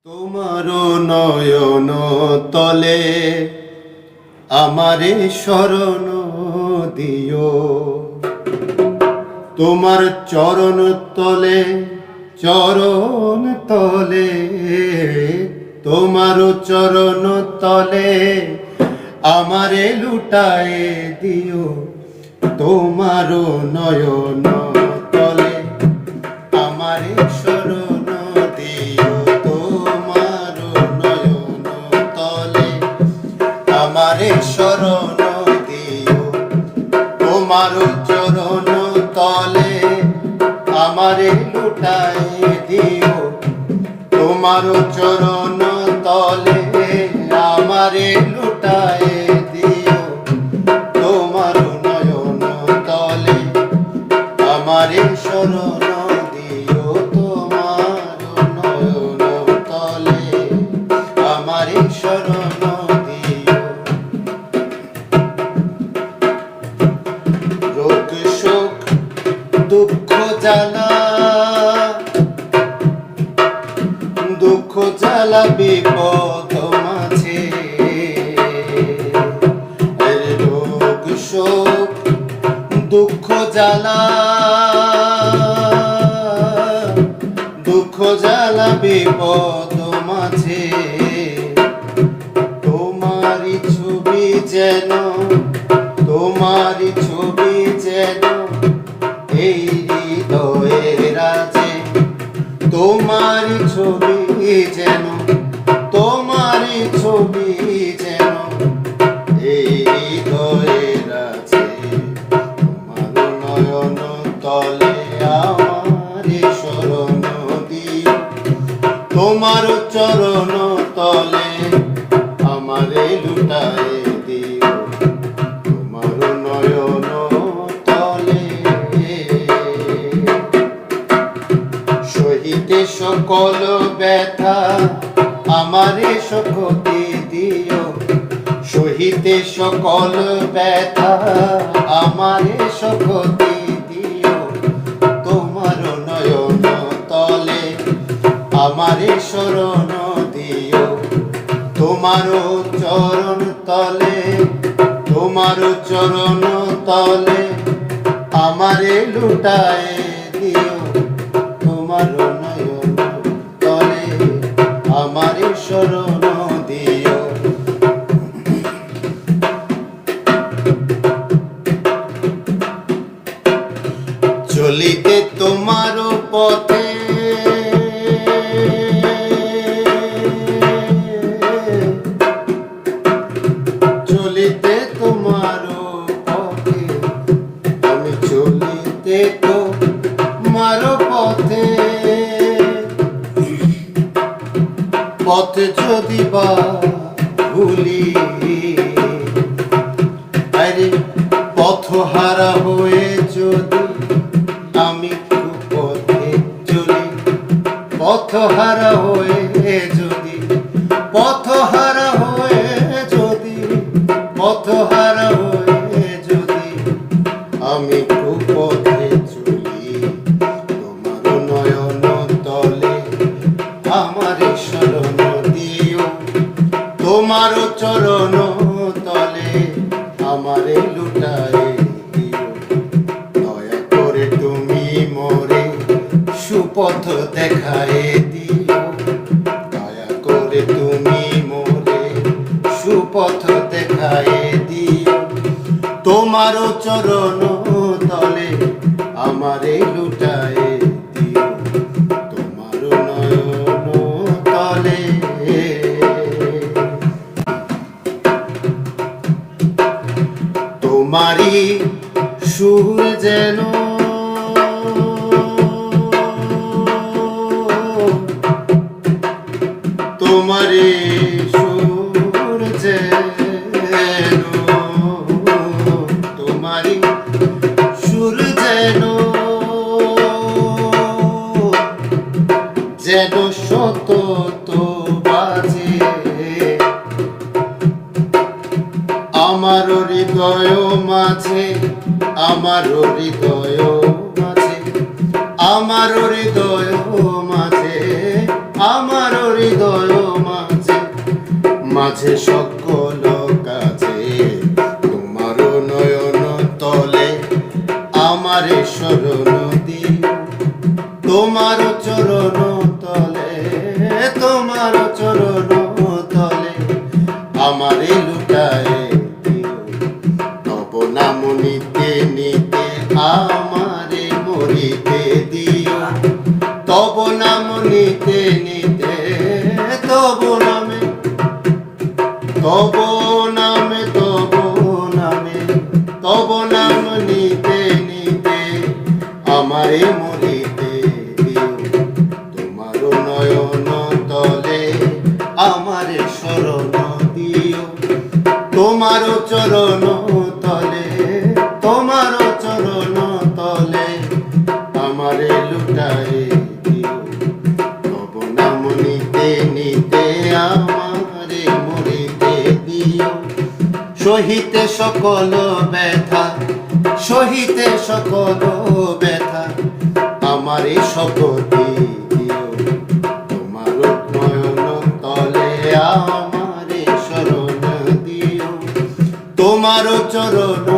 তোমার নয়ন তলে আমারে শরণ দিও, তোমার চরণ তলে চরণ তলে, তোমার চরণ তলে আমারে লুটায়ে দিও। তোমার নয়ন তলে আমারে শরণ দিও, তোমার নয়ন তলে আমারে শরণ দিও। তোমার চরণ তলে আমারে লুটায়ে দিও, তোমার চরণ তলে আমারে লুটায়ে দিও। তোমার নয়ন তলে আমারে শরণ দিও, তোমার নয়ন তলে আমারে শরণ দিও। রোগ শোক দুঃখ জ্বালা, দুঃখ জ্বালা বিপদ মাঝে, রোগ শোক দুঃখ জ্বালা, দুঃখ জ্বালা বিপদ মাঝে, তোমারি ছবি যেন, তোমারি ছবি যেন এই হৃদয়ে রাজে। তোমারি ছবি যেন, তোমারি ছবি যেন এই হৃদয়ে রাজে। তোমার নয়ন তলে আমারে শরণ দিও, তোমার চরণ তলে আমারে লুটায়ে দিও। তোমার নয়ন তলে সহিতে সকল ব্যথা আমারে শক্তি দিও, সহিতে সকল ব্যথা আমারে শক্তি দিও। তোমার নয়ন তলে আমারে শরণ দিও, তোমার চরণ তলে, তোমার চরণ তলে আমারে লুটায়ে দিও। তোমার নয়ন তলে আমারে শরণ দিও। চলিতে তোমার পথে, চলিতে তোমার পথে, আমি চলিতে তোমার পথে, পথ যদি বা ভুলি, আরে পথ হারা হয়ে যদি আমি কুপথে চলি, পথ হারা হয়ে যদি, পথ হারা হয়ে যদি, পথ হারা হয়ে যদি আমি কুপথে চলি, তোমার নয়ন তলে আমারে শরণ দিও, তোমার চরণ তলে আমারে লুটায়ে দিও। দয়া করে তুমি মোরে সুপথ দেখায়ে দিও, দয়া করে তুমি মোরে সুপথ দেখায়ে দিও। তোমার চরণ তলে আমারে লুটায়ে দিও, তোমার নয়ন তলে। তোমারি সুর যেন, তোমারি সুর যেন, তোমারি সুর যেন, যেন সতত বাজে আমার হৃদয় মাঝে, আমার হৃদয় মাঝে, আমার হৃদয় মাঝে, আমার হৃদয় মাঝে সকল কাজে তোমার নয়ন তলে আমারে শরণ দিও তোমার চরণ তলে তোমার চরণ তলে আমারে লুটায় দিও তব নাম নিতে নিতে আমারে মরিতে দিও তব নাম নিতে নিতে তব নামে তব নামে তব নামে তব নাম নিতে নিতে আমারে মরিতে দিও তোমার নয়ন তলে আমারে শরণ দিও তোমার চরণ তলে তোমার চরণ তলে আমারে লুটায় দিও তব নাম নিতে নিতে আমারে মরিতে দিও সহিতে সকল ব্যথা সহিতে সকল ব্যথা আমারে শপথি দিও তোমার নয়ন তলে আমারে শরণ দিও তোমার চরণ